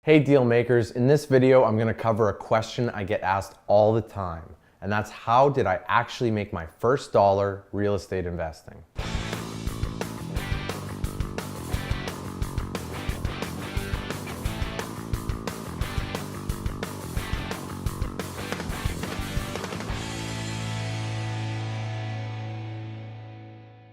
Hey deal makers, in this video I'm going to cover a question I get asked all the time, and that's how did I actually make my first dollar real estate investing?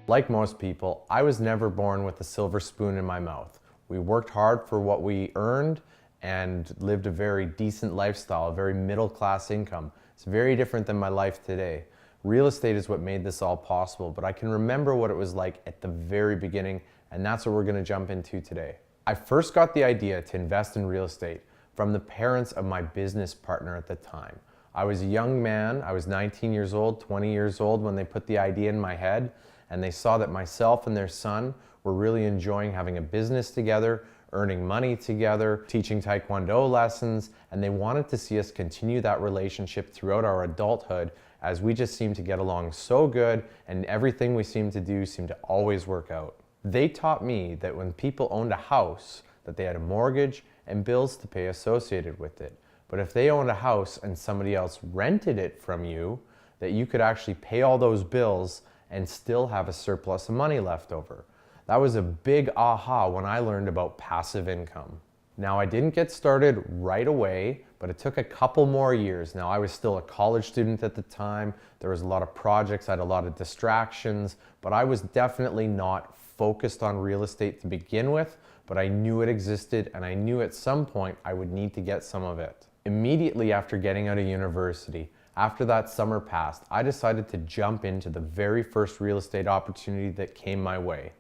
Like most people, I was never born with a silver spoon in my mouth. We worked hard for what we earned and lived a very decent lifestyle, a very middle-class income. It's very different than my life today. Real estate is what made this all possible, but I can remember what it was like at the very beginning, and that's what we're going to jump into today. I first got the idea to invest in real estate from the parents of my business partner at the time. I was a young man, I was 19 years old, 20 years old when they put the idea in my head, and they saw that myself and their son were really enjoying having a business together, earning money together, teaching Taekwondo lessons, and they wanted to see us continue that relationship throughout our adulthood as we just seemed to get along so good and everything we seemed to do seemed to always work out. They taught me that when people owned a house, that they had a mortgage and bills to pay associated with it. But if they owned a house and somebody else rented it from you, that you could actually pay all those bills and still have a surplus of money left over. That was a big aha when I learned about passive income. Now, I didn't get started right away, but it took a couple more years. Now, I was still a college student at the time. There was a lot of projects, I had a lot of distractions, but I was definitely not focused on real estate to begin with, but I knew it existed and I knew at some point I would need to get some of it. Immediately after getting out of university, after that summer passed, I decided to jump into the very first real estate opportunity that came my way.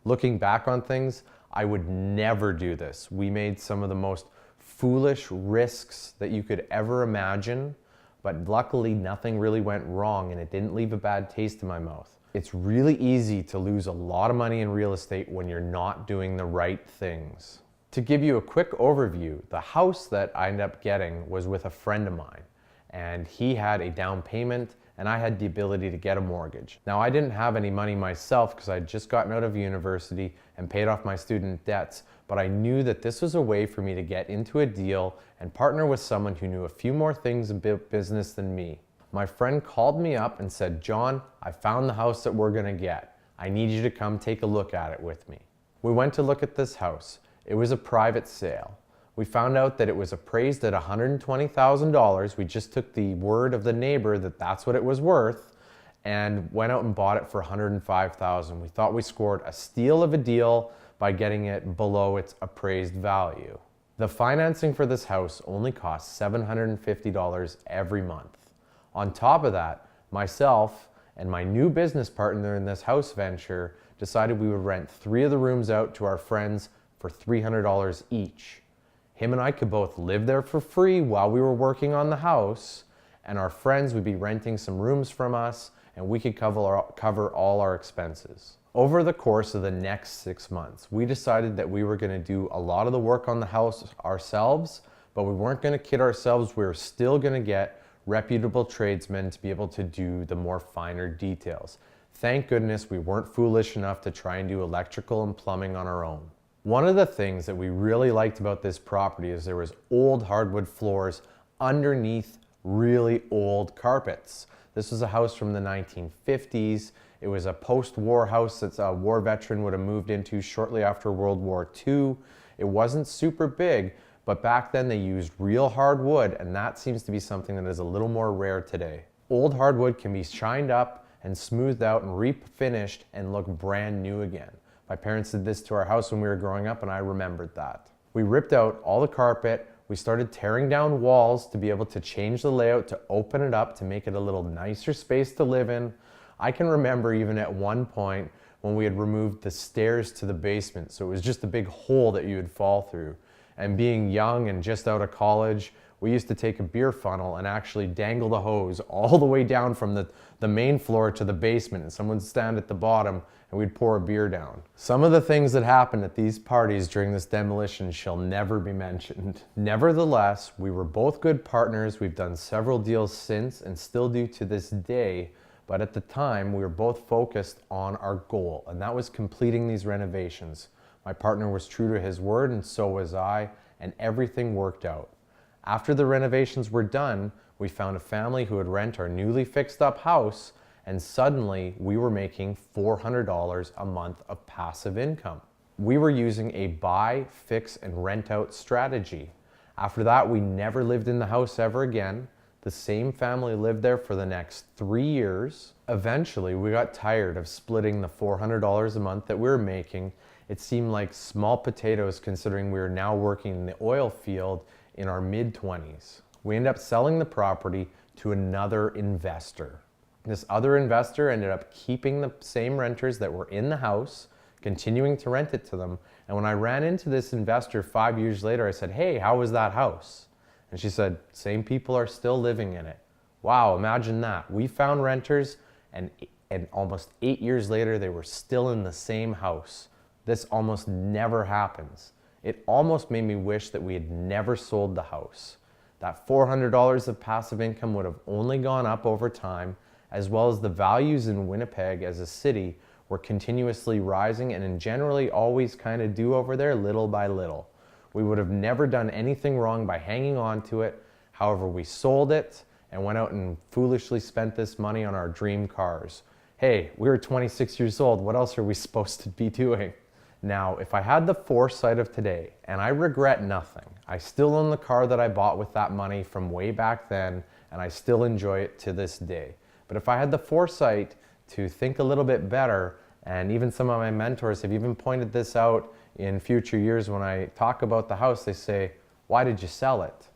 Looking back on things, I would never do this. We made some of the most foolish risks that you could ever imagine, but luckily nothing really went wrong and it didn't leave a bad taste in my mouth. It's really easy to lose a lot of money in real estate when you're not doing the right things. To give you a quick overview, the house that I ended up getting was with a friend of mine, and he had a down payment and I had the ability to get a mortgage. Now, I didn't have any money myself because I'd just gotten out of university and paid off my student debts, but I knew that this was a way for me to get into a deal and partner with someone who knew a few more things about business than me. My friend called me up and said, "John, I found the house that we're gonna get. I need you to come take a look at it with me." We went to look at this house. It was a private sale. We found out that it was appraised at $120,000. We just took the word of the neighbor that that's what it was worth and went out and bought it for $105,000. We thought we scored a steal of a deal by getting it below its appraised value. The financing for this house only cost $750 every month. On top of that, myself and my new business partner in this house venture decided we would rent 3 of the rooms out to our friends for $300 each. Him and I could both live there for free while we were working on the house, and our friends would be renting some rooms from us, and we could cover all our expenses. Over the course of the next 6 months, we decided that we were going to do a lot of the work on the house ourselves, but we weren't going to kid ourselves. We were still going to get reputable tradesmen to be able to do the more finer details. Thank goodness we weren't foolish enough to try and do electrical and plumbing on our own. One of the things that we really liked about this property is there was old hardwood floors underneath really old carpets. This was a house from the 1950s. It was a post-war house that a war veteran would have moved into shortly after World War II. It wasn't super big, but back then they used real hardwood, and that seems to be something that is a little more rare today. Old hardwood can be shined up and smoothed out and refinished and look brand new again. My parents did this to our house when we were growing up, and I remembered that. We ripped out all the carpet. We started tearing down walls to be able to change the layout, to open it up, to make it a little nicer space to live in. I can remember even at one point when we had removed the stairs to the basement, so it was just a big hole that you would fall through. And being young and just out of college, we used to take a beer funnel and actually dangle the hose all the way down from the main floor to the basement, and someone would stand at the bottom and we'd pour a beer down. Some of the things that happened at these parties during this demolition shall never be mentioned. Nevertheless, we were both good partners. We've done several deals since and still do to this day, but at the time we were both focused on our goal, and that was completing these renovations. My partner was true to his word and so was I, and everything worked out. After the renovations were done, we found a family who would rent our newly fixed up house, and suddenly we were making $400 a month of passive income. We were using a buy, fix, and rent out strategy. After that, we never lived in the house ever again. The same family lived there for the next 3 years. Eventually, we got tired of splitting the $400 a month that we were making. It seemed like small potatoes considering we were now working in the oil field in our mid-20s. We ended up selling the property to another investor. This other investor ended up keeping the same renters that were in the house, continuing to rent it to them. And when I ran into this investor 5 years later, I said, "Hey, how was that house?" And she said, "Same people are still living in it." Wow, imagine that. We found renters and almost 8 years later, they were still in the same house. This almost never happens. It almost made me wish that we had never sold the house. That $400 of passive income would have only gone up over time, as well as the values in Winnipeg as a city were continuously rising and generally always kind of do over there little by little. We would have never done anything wrong by hanging on to it. However, we sold it and went out and foolishly spent this money on our dream cars. Hey, we were 26 years old. What else are we supposed to be doing? Now, if I had the foresight of today, and I regret nothing, I still own the car that I bought with that money from way back then, and I still enjoy it to this day. But if I had the foresight to think a little bit better, and even some of my mentors have even pointed this out in future years when I talk about the house, they say, "Why did you sell it?"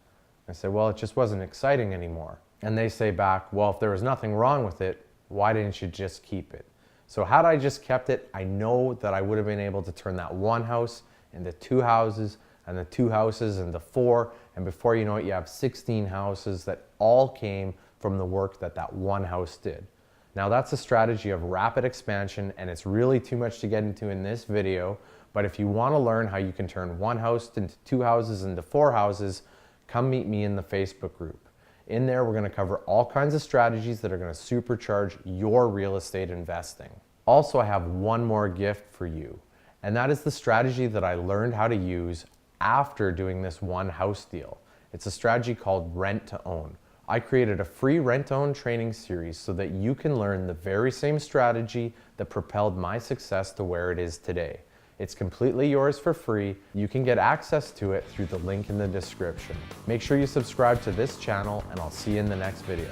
I say, "Well, it just wasn't exciting anymore." And they say back, "Well, if there was nothing wrong with it, why didn't you just keep it?" So had I just kept it, I know that I would have been able to turn that one house into 2 houses, and the 2 houses into 4, and before you know it, you have 16 houses that all came from the work that that one house did. Now that's a strategy of rapid expansion, and it's really too much to get into in this video, but if you want to learn how you can turn one house into 2 houses into 4 houses, come meet me in the Facebook group. In there, we're going to cover all kinds of strategies that are going to supercharge your real estate investing. Also, I have one more gift for you, and that is the strategy that I learned how to use after doing this one house deal. It's a strategy called rent to own. I created a free rent to own training series so that you can learn the very same strategy that propelled my success to where it is today. It's completely yours for free. You can get access to it through the link in the description. Make sure you subscribe to this channel, and I'll see you in the next video.